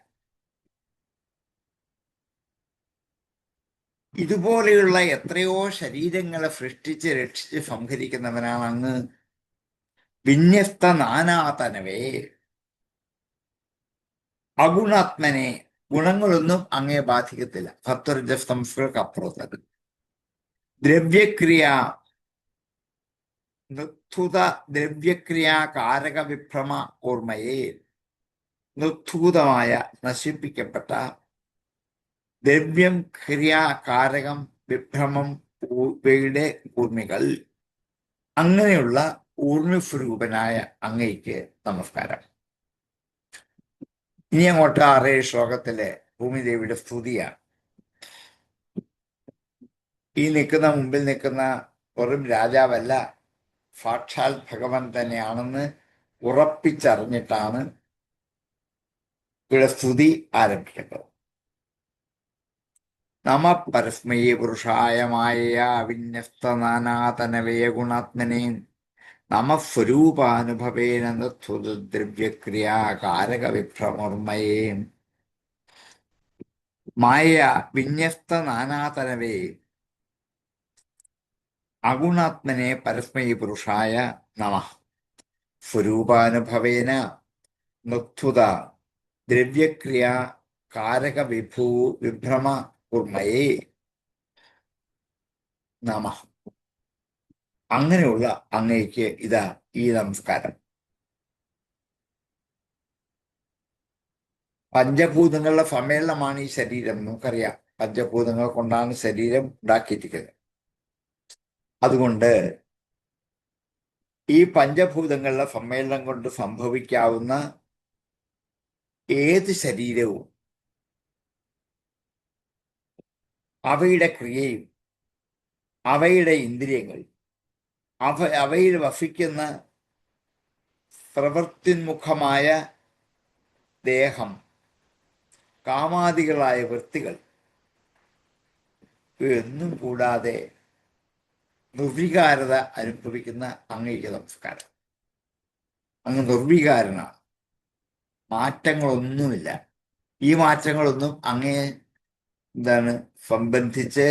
ഇതുപോലെയുള്ള എത്രയോ ശരീരങ്ങളെ സൃഷ്ടിച്ച് രക്ഷിച്ച് സംഹരിക്കുന്നവനാണ് അങ്ങ്. വിന്യസ്ത നാനാതനവേ അഗുണാത്മനെ, ഗുണങ്ങളൊന്നും അങ്ങേ ബാധിക്കത്തില്ല. സത്വരജ സംസ്കൃതപ്പുറത്ത് ദ്രവ്യക്രിയ, നിർധൂത ദ്രവ്യക്രിയ കാരക വിഭ്രമ ഓർമ്മയെ, നിർധൂതമായ നശിപ്പിക്കപ്പെട്ട ദ്രവ്യം, ക്രിയ, കാരകം, വിഭ്രമം, ഇവയുടെ ഊർമികൾ, അങ്ങനെയുള്ള ഊർമിസ്വരൂപനായ അങ്ങയ്ക്ക് നമസ്കാരം. ഇനി അങ്ങോട്ട് 6 ശ്ലോകത്തിലെ ഭൂമിദേവിയുടെ സ്തുതിയാണ്. ഈ മുമ്പിൽ നിൽക്കുന്ന വെറും രാജാവല്ല, സാക്ഷാൽ ഭഗവാൻ തന്നെയാണെന്ന് ഉറപ്പിച്ചറിഞ്ഞിട്ടാണ് ഇവിടെ സ്തുതി ആരംഭിക്കേണ്ടത്. നമ പരസ്മൈ പുരുഷായ മായ വിന്യസ്ത നാനാതനവേ ഗുണാത്മനെ, നമ സ്വരൂപാനുഭവേന ദ്രവ്യക്രിയാ കാരക വിഭ്രമോർമയേ. മായ വിന്യസ്ത നാനാതനവേ അഗുണാത്മനെ പരസ്മൈ പുരുഷായ നമ, സ്വരൂപാനുഭവേന നിർധുത ദ്രവ്യക്രിയ കാരക വിഭ്രമ ഉർമയേ നമ. അങ്ങനെയുള്ള അങ്ങയ്ക്ക് ഇതാ ഈ നമസ്കാരം. പഞ്ചഭൂതങ്ങളുടെ സമ്മേളനമാണ് ഈ ശരീരം. നമുക്കറിയാം, പഞ്ചഭൂതങ്ങൾ കൊണ്ടാണ് ശരീരം ഉണ്ടാക്കിയിരിക്കുന്നത്. അതുകൊണ്ട് ഈ പഞ്ചഭൂതങ്ങളുടെ സമ്മേളനം കൊണ്ട് സംഭവിക്കാവുന്ന ഏത് ശരീരവും അവയുടെ ക്രിയയും അവയുടെ ഇന്ദ്രിയങ്ങൾ, അവയിൽ വസിക്കുന്ന പ്രവൃത്തിന്മുഖമായ ദേഹം, കാമാദികളായ വൃത്തികൾ, ഇതൊന്നും കൂടാതെ നിർവികാരത അനുഭവിക്കുന്ന അങ്ങയ്ക്ക് നമസ്കാരം. അങ്ങ് നിർവികാരനാണ്, മാറ്റങ്ങളൊന്നുമില്ല. ഈ മാറ്റങ്ങളൊന്നും അങ്ങയെ എന്താണ് സംബന്ധിച്ച്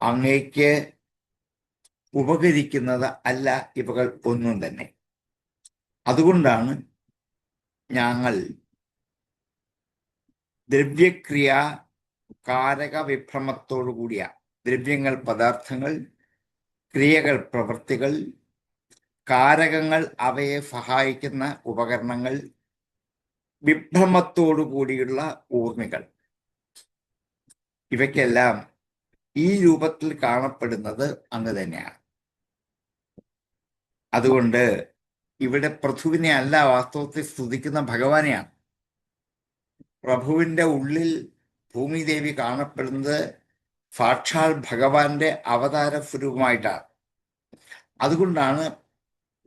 അങ്ങേക്ക് ഉപകരിക്കുന്നത് അല്ല ഇവകൾ ഒന്നും തന്നെ. അതുകൊണ്ടാണ് ഞങ്ങൾ ദ്രവ്യക്രിയ കാരക വിഭ്രമത്തോടു കൂടിയ ദ്രവ്യങ്ങൾ പദാർത്ഥങ്ങൾ, ക്രിയകൾ പ്രവൃത്തികൾ, കാരകങ്ങൾ അവയെ സഹായിക്കുന്ന ഉപകരണങ്ങൾ, വിഭ്രമത്തോടു കൂടിയുള്ള ഊർമികൾ, ഇവയ്ക്കെല്ലാം ഈ രൂപത്തിൽ കാണപ്പെടുന്നത് അങ്ങ് തന്നെയാണ്. അതുകൊണ്ട് ഇവിടെ പ്രഭുവിനെ അല്ല വാസ്തവത്തിൽ സ്തുതിക്കുന്ന ഭഗവാനെയാണ്. പ്രഭുവിന്റെ ഉള്ളിൽ ഭൂമിദേവി കാണപ്പെടുന്നത് സാക്ഷാൽ ഭഗവാന്റെ അവതാര സ്വരൂപമായിട്ടാണ്. അതുകൊണ്ടാണ്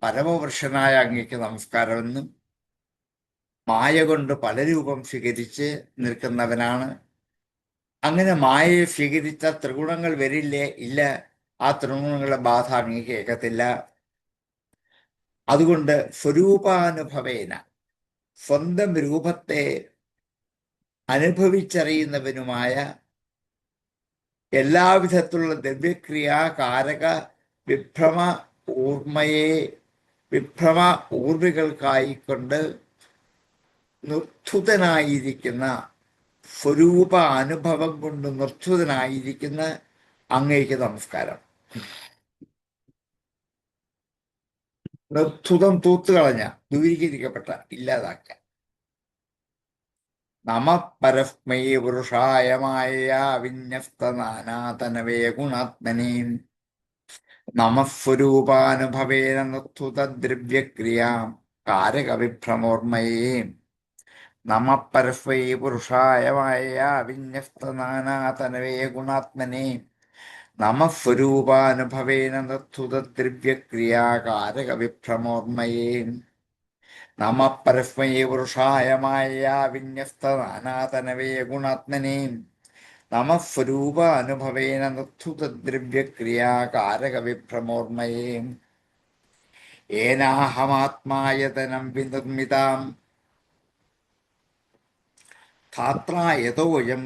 പരമപുരുഷനായ അങ്ങേക്ക് നമസ്കാരമെന്നും, മായ കൊണ്ട് പല രൂപം സ്വീകരിച്ച് നിൽക്കുന്നവനാണ്. അങ്ങനെ മായയെ സ്വീകരിച്ച ത്രിഗുണങ്ങൾ വരില്ലേ? ഇല്ല, ആ ത്രിഗുണങ്ങളുടെ ബാധ അങ്ങേക്ക് കേൾക്കത്തില്ല. അതുകൊണ്ട് സ്വരൂപാനുഭവേന, സ്വന്തം രൂപത്തെ അനുഭവിച്ചറിയുന്നവനുമായ എല്ലാവിധത്തിലുള്ള ദ്രവ്യക്രിയ കാരക വിഭ്രമ ഊർമികൾക്കായിക്കൊണ്ട് നിർത്തുതനായിരിക്കുന്ന, സ്വരൂപ അനുഭവം കൊണ്ട് നിർത്തുതനായിരിക്കുന്ന അങ്ങേക്ക് നമസ്കാരം. നിർത്തുതം തൂത്തുകളഞ്ഞ, ദൂരീകരിക്കപ്പെട്ട, ഇല്ലാതാക്ക. നമ പരസ്മൈ പുരുഷായ മായ വിന്യസ്തനാനാതനവേ ഗുണാത്മനീ നമസ്വരൂപാനുഭവേന നിർത്തുത ദ്രവ്യക്രിയാം കാരക വിഭ്രമോർമയേ നമ പരസ്മൈ പുരുഷായ മായ വിന്യസ്തനാനാതനവേ ഗുണാത്മനേ നമസ്വരൂപാനുഭവേന നിർത്തുത ദ്രവ്യക്രിയാ കാരക വിഭ്രമോർമയേ നമ പരസ്മൈ പുരുഷായ മായ വിന്യസ്തനാനാതനവേ ഗുണാത്മനേ നമസ്വരൂപാനുഭവേന നിർത്തുത ദ്രവ്യക്രിയാ കാരക വിഭ്രമോർമയേ ഏനാഹമാത്മായതനം വിനിർമ്മിതാം ധാത്രാ യതോയം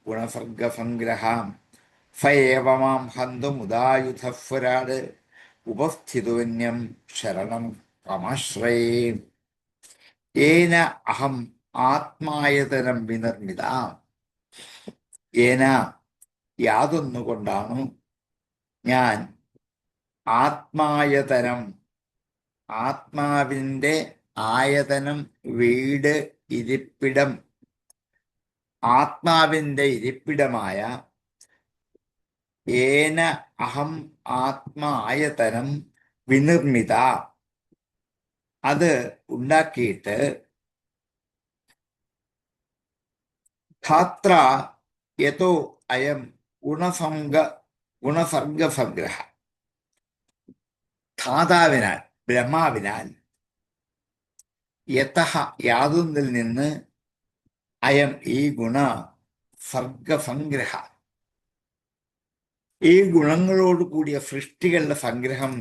ഗുണസർഗസംഗ്രഹാം ഫയേവ മാം ഹന്തുമുദായുധസ്വരാട് ഉപസ്ഥിതോന്യം ശരണം തമാശ്രയേ. ഏന അഹം ആത്മായതനം വിനിർമ്മിതാം. ഏന യാതൊന്നുകൊണ്ടാണ് ഞാൻ ആത്മായതനം, ആത്മാവിൻ്റെ ആയതനം, വീട്, ഇരിപ്പിടം, ആത്മാവിൻ്റെ ഇരിപ്പിടമായ ഏന അഹം ആത്മായതനം വിനിർമ്മിത, അത് ഉണ്ടാക്കിയിട്ട് ധാത്ര യതോ അയം ഗുണസർഗസംഗ്രഹ, ധാതാവിനാൽ, ബ്രഹ്മാവിനാൽ, യതഃ യാതൊന്നിൽ നിന്ന്, അയം ഈ ഗുണ സർഗസംഗ്രഹ, ഈ ഗുണങ്ങളോട് കൂടിയ സൃഷ്ടികളുടെ സംഗ്രഹം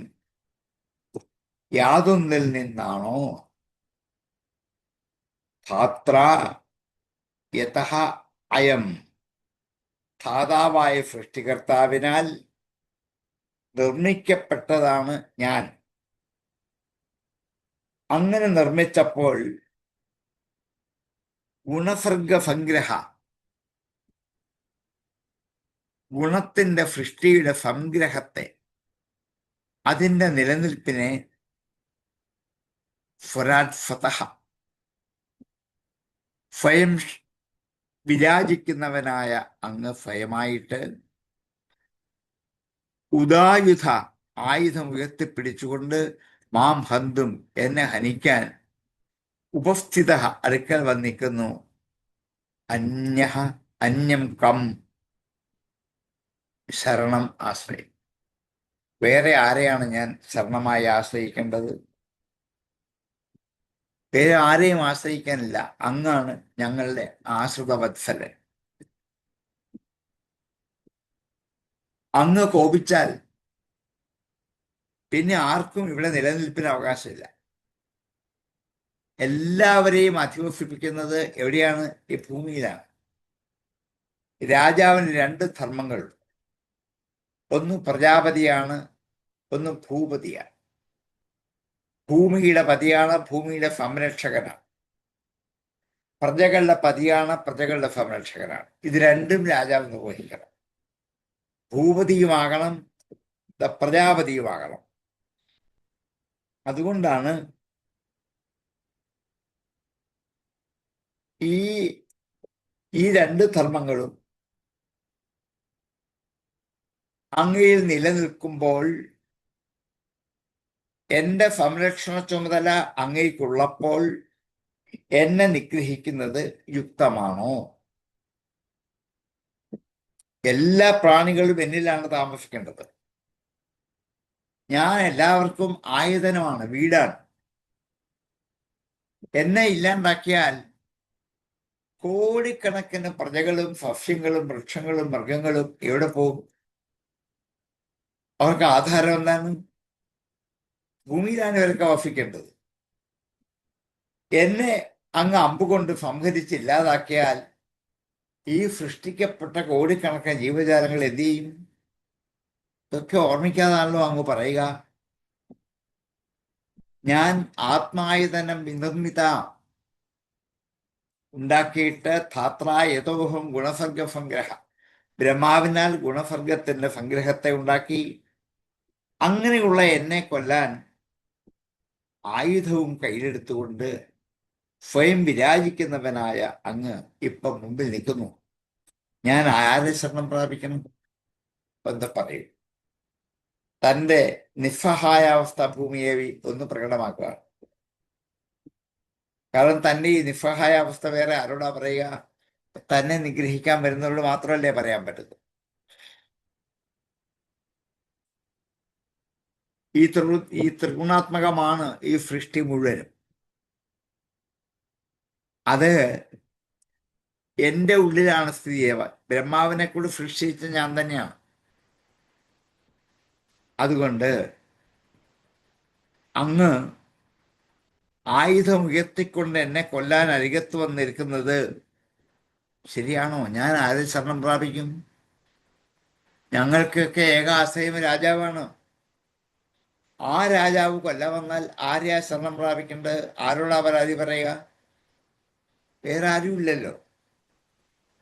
യാതൊന്നിൽ നിന്നാണോ, ധാത്ര യതഃ അയം, ധാതാവായ സൃഷ്ടികർത്താവിനാൽ നിർമ്മിക്കപ്പെട്ടതാണ് ഞാൻ. അങ്ങനെ നിർമ്മിച്ചപ്പോൾ ഗുണസർഗസംഗ്രഹ, ഗുണത്തിന്റെ സൃഷ്ടിയുടെ സംഗ്രഹത്തെ, അതിൻ്റെ നിലനിൽപ്പിനെ സ്വരാട് സ്വതഃ, സ്വയം വിരാജിക്കുന്നവനായ അങ്ങ് സ്വയമായിട്ട് ഉദായുധ, ആയുധം ഉയർത്തിപ്പിടിച്ചുകൊണ്ട് മാം ഹന്തും, എന്നെ ഹനിക്കാൻ, ഉപസ്ഥിത, അടുക്കൽ വന്നിരിക്കുന്നു, അന്യം കം, ശരണം ആശ്രയം. വേറെ ആരെയാണ് ഞാൻ ശരണമായി ആശ്രയിക്കേണ്ടത്? വേറെ ആരെയും ആശ്രയിക്കാനില്ല. അങ്ങാണ് ഞങ്ങളുടെ ആശ്രിത വത്സലൻ. അങ്ങ് കോപിച്ചാൽ പിന്നെ ആർക്കും ഇവിടെ നിലനിൽപ്പിന് അവകാശമില്ല. എല്ലാവരെയും അധിവസിപ്പിക്കുന്നത് എവിടെയാണ്? ഈ ഭൂമിയിലാണ്. രാജാവിന് രണ്ട് ധർമ്മങ്ങൾ, ഒന്ന് പ്രജാപതിയാണ്, ഒന്ന് ഭൂപതിയാണ്. ഭൂമിയുടെ പതിയാണ്, ഭൂമിയുടെ സംരക്ഷകനാണ്. പ്രജകളുടെ പതിയാണ്, പ്രജകളുടെ സംരക്ഷകനാണ്. ഇത് രണ്ടും രാജാവ് നിർവഹിക്കണം. ഭൂപതിയുമാകണം, പ്രജാപതിയുമാകണം. അതുകൊണ്ടാണ് ഈ രണ്ട് ധർമ്മങ്ങളും അങ്ങയിൽ നിലനിൽക്കുമ്പോൾ എന്റെ സംരക്ഷണ ചുമതല അങ്ങേക്കുള്ളപ്പോൾ എന്നെ നിഗ്രഹിക്കുന്നത് യുക്തമാണോ? എല്ലാ പ്രാണികളും എന്നിലാണ് താമസിക്കേണ്ടത്. ഞാൻ എല്ലാവർക്കും ആയുധനമാണ്, വീടാണ്. എന്നെ ഇല്ലാണ്ടാക്കിയാൽ കോടിക്കണക്കിന് പ്രജകളും സസ്യങ്ങളും വൃക്ഷങ്ങളും മൃഗങ്ങളും എവിടെ പോകും? അവർക്ക് ആധാരം എന്താണ്? ഭൂമിയിലാണ് ഇവരൊക്കെ വസിക്കേണ്ടത്. എന്നെ അങ്ങ് അമ്പുകൊണ്ട് സംഹരിച്ചില്ലാതാക്കിയാൽ ഈ സൃഷ്ടിക്കപ്പെട്ട കോടിക്കണക്കിന് ജീവജാലങ്ങൾ എന്ത് ചെയ്യും? ഇതൊക്കെ ഓർമ്മിക്കാതാണല്ലോ അങ്ങ് പറയുക. ഞാൻ ആത്മായതനം വിനിർമ്മിത ഉണ്ടാക്കിയിട്ട് ധാത്രാ യഥോഹം ഗുണസർഗ സംഗ്രഹ, ബ്രഹ്മാവിനാൽ ഗുണസർഗത്തിന്റെ സംഗ്രഹത്തെ ഉണ്ടാക്കി. അങ്ങനെയുള്ള എന്നെ കൊല്ലാൻ ആയുധവും കയ്യിലെടുത്തുകൊണ്ട് സ്വയം വിരാജിക്കുന്നവനായ അങ്ങ് ഇപ്പം മുമ്പിൽ നിൽക്കുന്നു. ഞാൻ ആരെ ശരണം പ്രാപിക്കണം? എന്താ പറയും? തൻ്റെ നിസ്സഹായാവസ്ഥ ഭൂമിയേവി ഒന്ന് പ്രകടമാക്കുക. കാരണം തൻ്റെ ഈ നിസ്സഹായാവസ്ഥ വേറെ ആരോടാ പറയുക? തന്നെ നിഗ്രഹിക്കാൻ വരുന്നവരോട് മാത്രമല്ലേ പറയാൻ പറ്റുന്നത്. ഈ ത്രിഗുണാത്മകമാണ് ഈ സൃഷ്ടി മുഴുവനും. അത് എൻ്റെ ഉള്ളിലാണ് സ്ഥിതി ചെയ്യുക. ബ്രഹ്മാവിനെ കൂടി സൃഷ്ടിച്ച ഞാൻ തന്നെയാണ്. അതുകൊണ്ട് അങ്ങ് ആയുധം ഉയർത്തിക്കൊണ്ട് എന്നെ കൊല്ലാൻ അരികത്ത് വന്നിരിക്കുന്നത് ശരിയാണോ? ഞാൻ ആരെ ശരണം പ്രാപിക്കും? ഞങ്ങൾക്കൊക്കെ ഏക ആശ്രയം രാജാവാണ്. ആ രാജാവ് കൊല്ലാൻ വന്നാൽ ആരെയാ ശരണം പ്രാപിക്കേണ്ടത്? ആരോടാ പരാതി പറയുക? വേറെ ആരുമില്ലല്ലോ.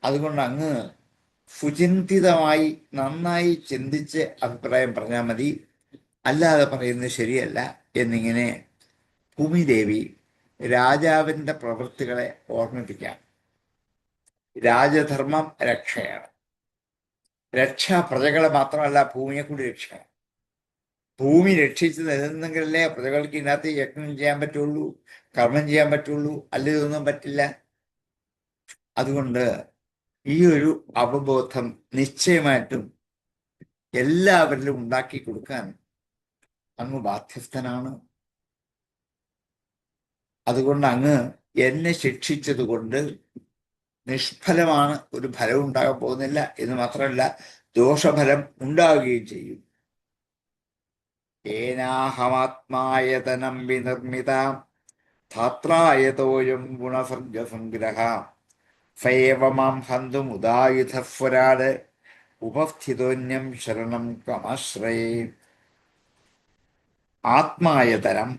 അതുകൊണ്ട് അങ്ങ് സുചിന്തിതമായി നന്നായി ചിന്തിച്ച് അഭിപ്രായം പറഞ്ഞാൽ മതി, അല്ലാതെ പറയുന്നത് ശരിയല്ല എന്നിങ്ങനെ ഭൂമിദേവി രാജാവിൻ്റെ പ്രവൃത്തികളെ ഓർമ്മിപ്പിക്കാം. രാജധർമ്മം രക്ഷയാണ്. രക്ഷ പ്രജകളെ മാത്രമല്ല, ഭൂമിയെ കൂടി രക്ഷയാണ്. ഭൂമി രക്ഷിച്ച് നിലനിന്നെങ്കിലല്ലേ പ്രജകൾക്ക് ഇതിനകത്ത് യജ്ഞം ചെയ്യാൻ പറ്റുള്ളൂ, കർമ്മം ചെയ്യാൻ പറ്റുള്ളൂ. അല്ല, ഇതൊന്നും പറ്റില്ല. അതുകൊണ്ട് ഈ ഒരു അവബോധം നിശ്ചയമായിട്ടും എല്ലാവരിലും ഉണ്ടാക്കി കൊടുക്കാൻ അങ്ങ് ബാധ്യസ്ഥനാണ്. അതുകൊണ്ട് അങ്ങ് എന്നെ ശിക്ഷിച്ചത് കൊണ്ട് നിഷ്ഫലമാണ്, ഒരു ഫലം ഉണ്ടാകാൻ പോകുന്നില്ല എന്ന് മാത്രമല്ല, ദോഷഫലം ഉണ്ടാവുകയും ചെയ്യും. ഏനാഹമാത്മായതനം വിനിർമ്മിത ധാത്രായതോയം ഗുണസർഗസംഗ്രഹ സയേവമാം ഹന്തുമുദായുധസ്വരാട് ഉപസ്ഥിതോന്യം ശരണം കമാശ്രയേ. ആത്മായതനം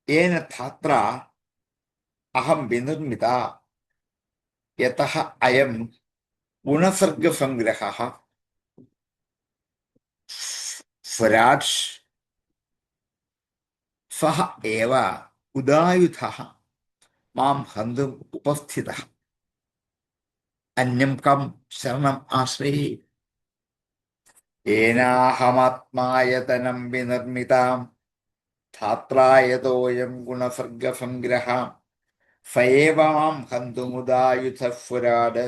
ഏന ധാത്ര അഹം വിനിർമ്മിത യതഃ അയം ഗുണസർഗസംഗ്രഹഃ സ്വരാട് സഹ ഏവ ഉദായുധഃ മാം ഹന്തും ഉപസ്ഥിതഃ അന്യം കം ശരണം ആശ്രയേ. ഏനാഹമാത്മായതനം വിനിർമ്മിതാം ധാത്രായതോയം ഗുണസർഗസംഗ്രഹ സയേവ മാം ഹന്തുമുദായുധസ്വരാട്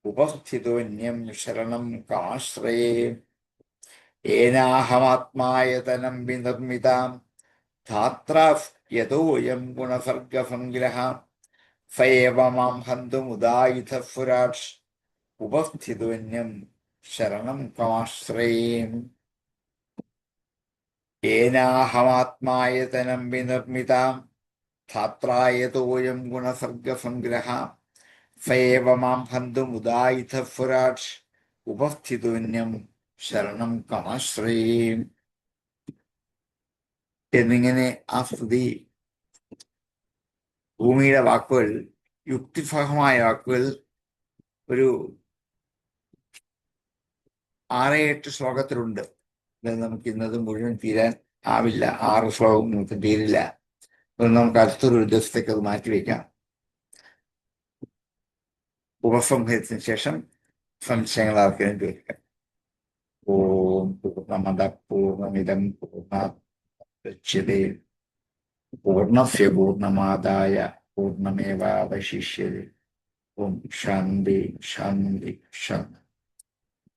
ഉപസ്ഥിതോന്യം ശരണം കാശ്രയേ. ഏനാഹമാത്മായതനം വിനിർമ്മിതാം ധാത്രായതോയം ഗുണസർഗസംഗ്രഹ സയേവ മാം ഹന്തുമുദായുധസ്വരാട് ഉപസ്ഥിതോന്യം ശരണം കമാശ്രയേ. ഏനാഹമാത്മായതനം വിനിർമ്മിതാം ധാത്രായതോയം ഗുണസർഗസംഗ്രഹ ഫയേവ മാം ഹന്തുമുദായിധഫുരാട് ഉപസ്ഥിതോന്യം ശരണം കമാശ്രയേ എന്നിങ്ങനെ ആ സ്തുതി ഭൂമിയുടെ വാക്കുകൾ, യുക്തിസഹമായ വാക്കുകൾ ഒരു 6-8 ശ്ലോകത്തിലുണ്ട്. ഇത് നമുക്ക് ഇന്നത് മുഴുവൻ തീരാൻ ആവില്ല. 6 ശ്ലോകം നമുക്ക് തീരില്ല. അത് നമുക്ക് അടുത്തൊരു ദിവസത്തേക്ക് അത് മാറ്റിവെക്കാം. ഉപസംഹരിച്ചതിന് ശേഷം സംശയങ്ങൾ ആർക്കെങ്കിലും ചോദിക്കാം. ഓം പൂർണ്ണമദ പൂർണ്ണമിദം പൂർണ്ണാത് മുദച്യതേ പൂർണ്ണസ്യ പൂർണ്ണമാദായ പൂർണ്ണമേവാവശിഷ്യതേ. ഓം ശാന്തി ശാന്തി ശാന്തി.